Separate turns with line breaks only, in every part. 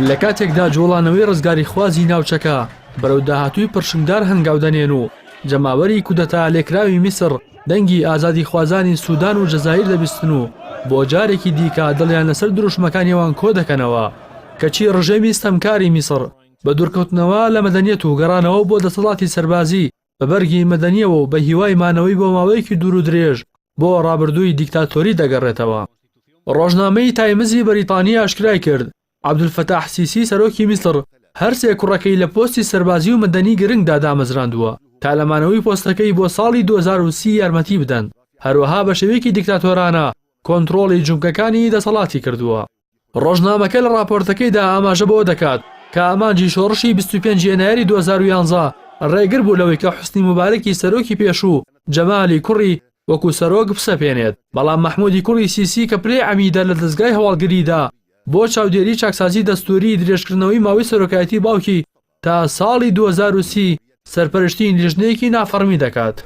لە کاتێکدا جوڵانەوەی ڕزگاری خوازی ناوچەکە بەرەو داهاتووی پرشنگدار هەنگاودەنێن و جەماوەری کودەتا لێکراوی میسر دەنگی ئازادی خوازانی سوودان و جەزایر دەبیستن و بۆ جارێکی دیکە دڵیان لەسەر دروشمەکانیەوان کۆ دەکەنەوە کەچی ڕژێمی ستەمکاری میسر بە دوورکەوتنەوە لە مەدەنیەت و گەڕانەوە بۆ دەسەڵاتی سەربازی بە بەرگی مەدەنیەوە و بە هیوای مانەوەی بۆ ماوەیەکی دوور و درێژ بۆ ڕابردووی دیکتاتۆری دەگەڕێتەوە. ڕۆژنامەی تایمزی بەریتانی ئاشکرای کرد عەبدولفەتاح سیسی سەرۆکی میسر هەرسێ کوڕەکەی لە پۆستی سەربازی و مەدەنی گرنگدا دامەزراندووە تا لەمانەوەی پۆستەکەی بۆ ساڵی 2030 یارمەتی بدەن، هەروەها بە شێوەیەکی دیکتاتۆرانە کۆنتڕۆڵی جومکەکانی دەسەڵاتی کردووە. ڕۆژنامەکە لە راپۆرتەکەیدا ئاماژە بۆ دەکات کە ئامانجی شۆڕشی 25 ینواری 2011 ڕێگر بوو لەوەی کە حوسنی موبارەکی سەرۆکی پێشوو جەمالی کوڕی وەکو سەرۆک بسەپێنێت، بەڵام مەحموودی کوڕی سیسی کە پلەی عەمیدە لە دەستگای هەواڵگریدا بۆ چاودێری چاکسازی دەستوری درێژکردنەوەی ماوەی سەرۆکایەتی باوکی تا ساڵی 2030 سەرپەرشتیی لیژنەیەکی نافەرمی دەکات.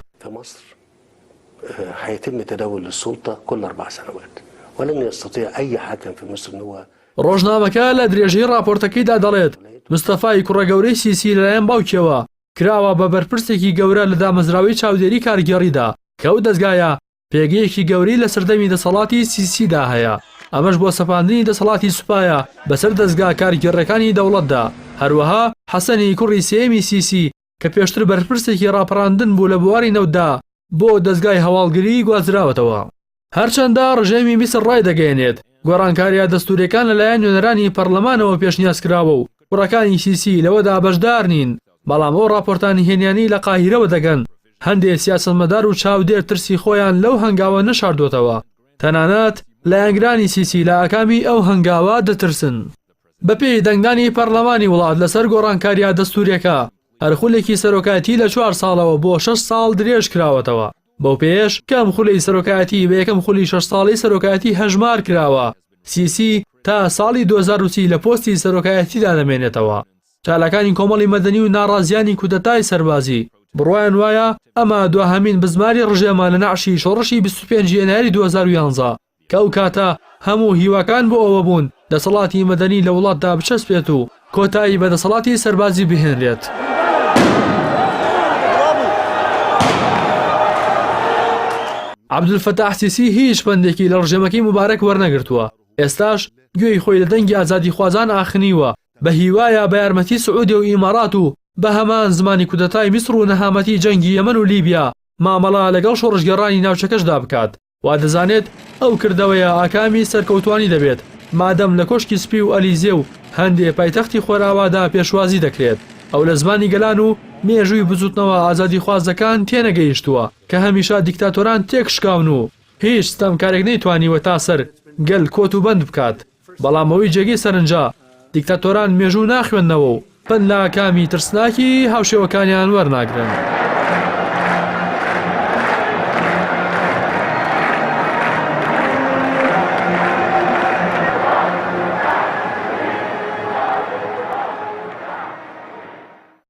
هيتم تداول السلطة كل 4 سنوات ولن يستطيع أي حاكم في مصر أنه
ڕۆژنامەکە لە درێژەی راپۆرتەکەیدا دەڵێت مستەفای کوڕەگەورەی سیسی لەلایەن باوکیەوە کراوە بە بەرپرسێکی گەورە لە دامەزراوی چاودێری کارگێڕیدا کە ئەو دەستگایە پێگەیەکی گەورەی لە سەردەمی دەسەڵاتی سیسیدا هەیە. ئەمەش بۆ سەپاندنی دەسەڵاتی سوپایە بەسەر دەستگا کارگێڕەکانی دەوڵەتدا. هەروەها حەسەنی کوڕی سێمی سیسی کە پێشتر بەرپرسێکی ڕاپەڕاندن بوو لە بواری نەوتدا بۆ دەستگای هەواڵگری گوازراوەتەوە. هەرچەندە ڕژێمی میسر ڕای دەگەێنێت گۆڕانکاریە دەستوریەکان لەلایەن نوێنەرانی پەرلەمانەوە پێشنیازکراوە و کوڕەکانی سیسی لەوەدا بەشدار نین، بەڵام ئەو راپۆرتانی هێنیانی لە قاهیرەوە دەگەن هەندێک سیاسەتمەدار و چاودێر ترسی خۆیان لەو هەنگاوە نەشاردوتەوە، تەنانەت لایەنگرانی سیسی لە ئاکامی ئەو هەنگاوە دەترسن. بەپێی دەنگدانی پەرلەمانی وڵات لەسەر گۆڕانکاریە دەستوریەکە هەرخولێکی سەرۆکایەتی لە 4 ساڵەوە بۆ 6 ساڵ درێژ کراوەتەوە. بەو پێش کەم خولەی سەرۆکایەتی بە یەکەم خولی 6 ساڵی سەرۆکایەتی هەژمار کراوە. سیسی تا ساڵی 2030 لە پۆستی سەرۆکایەتیدا دەمێنێتەوە. چالەکانی کۆمەڵی مەدەنی و ناڕازیانی کودەتای سەربازی بڕوایان وایە ئەمە دواهەمین بزماری ڕژێمە لە نەعشی شۆڕشی 25 ینواری 2011 کە ئەو کاتە هەموو هیواکان بۆ ئەوە بوون دەسەڵاتی مەدەنی لە وڵاتدا بچەسپێت و کۆتایی بە دەسەڵاتی سەربازی بهێنرێت. عەبدولفەتاح سیسی هیچ بەندێکی لە ڕژێمەکەی موبارەک وەرنەگرتووە. ئێستاش گوێی خۆی لە دەنگی ئازادی خوازان ئاخنیوە بە هیوایە بە یارمەتی سعودی و ئیمارات و بە هەمان زمانی کودەتای میسر و نەهامەتی جەنگی یەمەن و لیبیا مامەڵە لەگەڵ شۆڕشگەڕانی ناوچەکەشدا بکات. وا دەزانێت ئەو کردەوەیە ئاکامی سەرکەوتوانی دەبێت مادەم لە کۆشکی سپی و ئەلیزێ و هەندێ پایتەختی خۆراوادا پێشوازی دەکرێت. ئەو لە زمانی گەلان و مێژووی بزوتنەوە ئازادی خوازەکان تێنەگەیشتووە کە هەمیشە دیکتاتۆران تێکشکاون و هیچ ستەمکارێک نەیتوانیوە تا سەر گەل کۆت و بەند بکات. بەڵام ئەوەی جێگەی سەرنجا دیکتاتۆران مێژوو ناخوێندنەوە و پند لە ئاکامی ترسناکی هاوشێوەکانیان وەرناگرن.